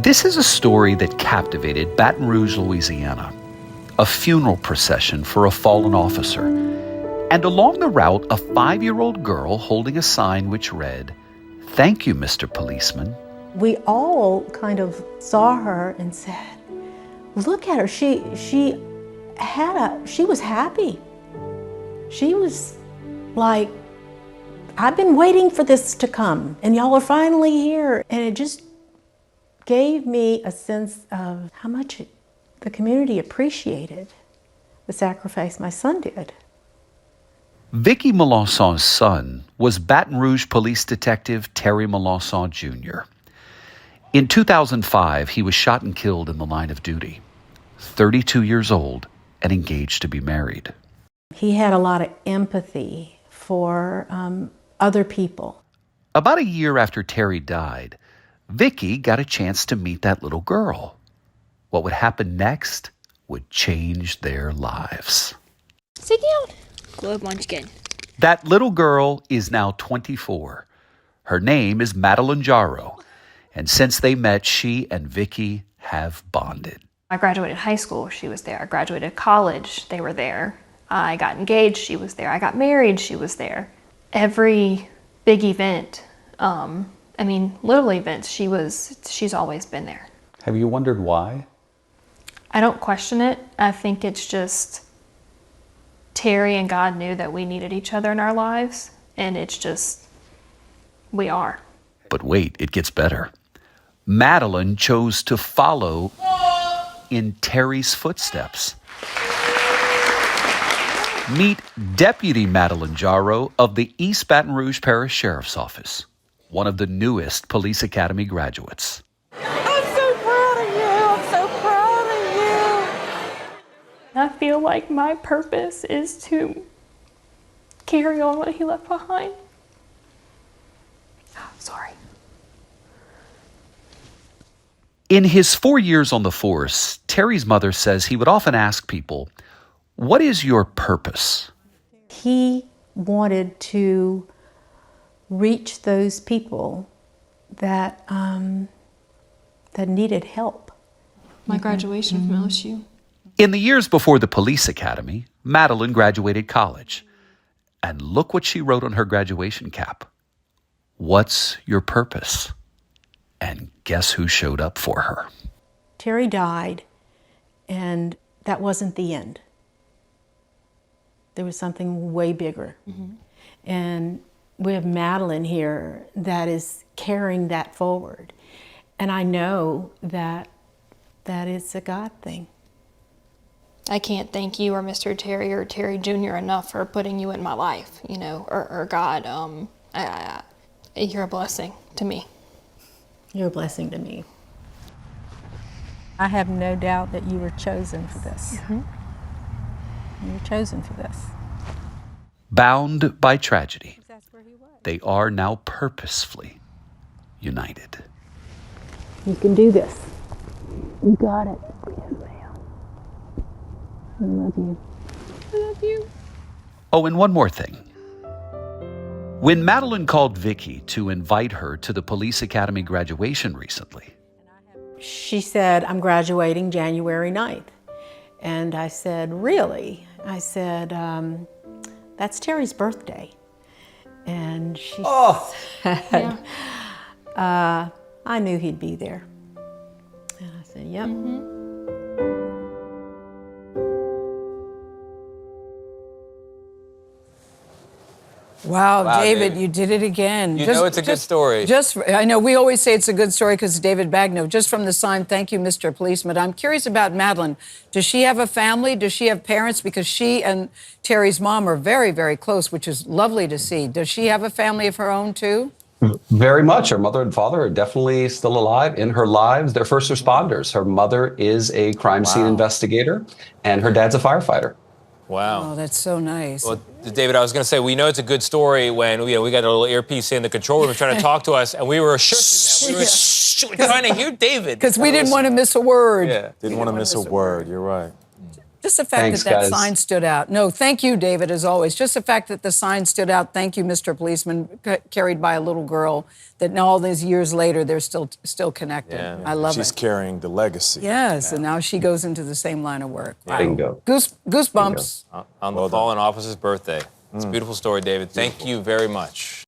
This is a story that captivated Baton Rouge, Louisiana. A funeral procession for a fallen officer. And along the route, a 5-year-old girl holding a sign which read, "Thank you, Mr. Policeman." We all kind of saw her and said, look at her, she was happy. She was like, I've been waiting for this to come and y'all are finally here. And it just gave me a sense of how much the community appreciated the sacrifice my son did. Vicki Melancon's son was Baton Rouge police detective Terry Melancon Jr. In 2005, he was shot and killed in the line of duty, 32 years old and engaged to be married. He had a lot of empathy for other people. About a year after Terry died, Vicki got a chance to meet that little girl. What would happen next would change their lives. Sit down. Globe Munchkin. That little girl is now 24. Her name is Madalynn Jarreau. And since they met, she and Vicki have bonded. I graduated high school, she was there. I graduated college, they were there. I got engaged, she was there. I got married, she was there. Every big event, little events, she's always been there. Have you wondered why? I don't question it. I think it's just Terry and God knew that we needed each other in our lives, and it's just, we are. But wait, it gets better. Madalynn chose to follow in Terry's footsteps. Meet Deputy Madalynn Jarreau of the East Baton Rouge Parish Sheriff's Office, one of the newest Police Academy graduates. I'm so proud of you. I'm so proud of you. I feel like my purpose is to carry on what he left behind. Oh, sorry. In his 4 years on the force, Terry's mother says he would often ask people, "What is your purpose?" He wanted to reach those people that needed help. My graduation from LSU. In the years before the police academy, Madalynn graduated college. And look what she wrote on her graduation cap. "What's your purpose?" And guess who showed up for her? Terry died, and that wasn't the end. There was something way bigger. Mm-hmm. And we have Madalynn here that is carrying that forward. And I know that it's a God thing. I can't thank you or Mr. Terry or Terry Jr. enough for putting you in my life, or God. You're a blessing to me. You're a blessing to me. I have no doubt that you were chosen for this. Mm-hmm. You were chosen for this. Bound by tragedy, they are now purposefully united. You can do this. You got it. Yes, ma'am. I love you. I love you. Oh, and one more thing. When Madalynn called Vicki to invite her to the Police Academy graduation recently, she said, "I'm graduating January 9th. And I said, "Really?" I said, "That's Terry's birthday." And she said, Yeah. I knew he'd be there. And I said, "Yep." Mm-hmm. Wow, David, you did it again. You know it's a good story. I know we always say it's a good story because David Bagno, just from the sign, "Thank you, Mr. Policeman." I'm curious about Madalynn. Does she have a family? Does she have parents? Because she and Terry's mom are very, very close, which is lovely to see. Does she have a family of her own, too? Very much. Her mother and father are definitely still alive in her lives. They're first responders. Her mother is a crime scene investigator, and her dad's a firefighter. Wow. Oh, that's so nice. Well, David, I was going to say, we know it's a good story when we got a little earpiece in the control room trying to talk to us, and we were shushing them. We were trying to hear David. Because we didn't want to miss a word. Yeah. Didn't want to miss a word. You're right. Just the fact Thanks, that guys. sign stood out. No, thank you, David, as always. Just the fact that the sign stood out, thank you, Mr. Policeman, carried by a little girl, that now all these years later, they're still connected. Yeah. I love She's it. carrying the legacy. Yes, and now she goes into the same line of work. Wow. Bingo. Goosebumps. On the fallen officer's birthday. It's a beautiful story, David. Thank you very much.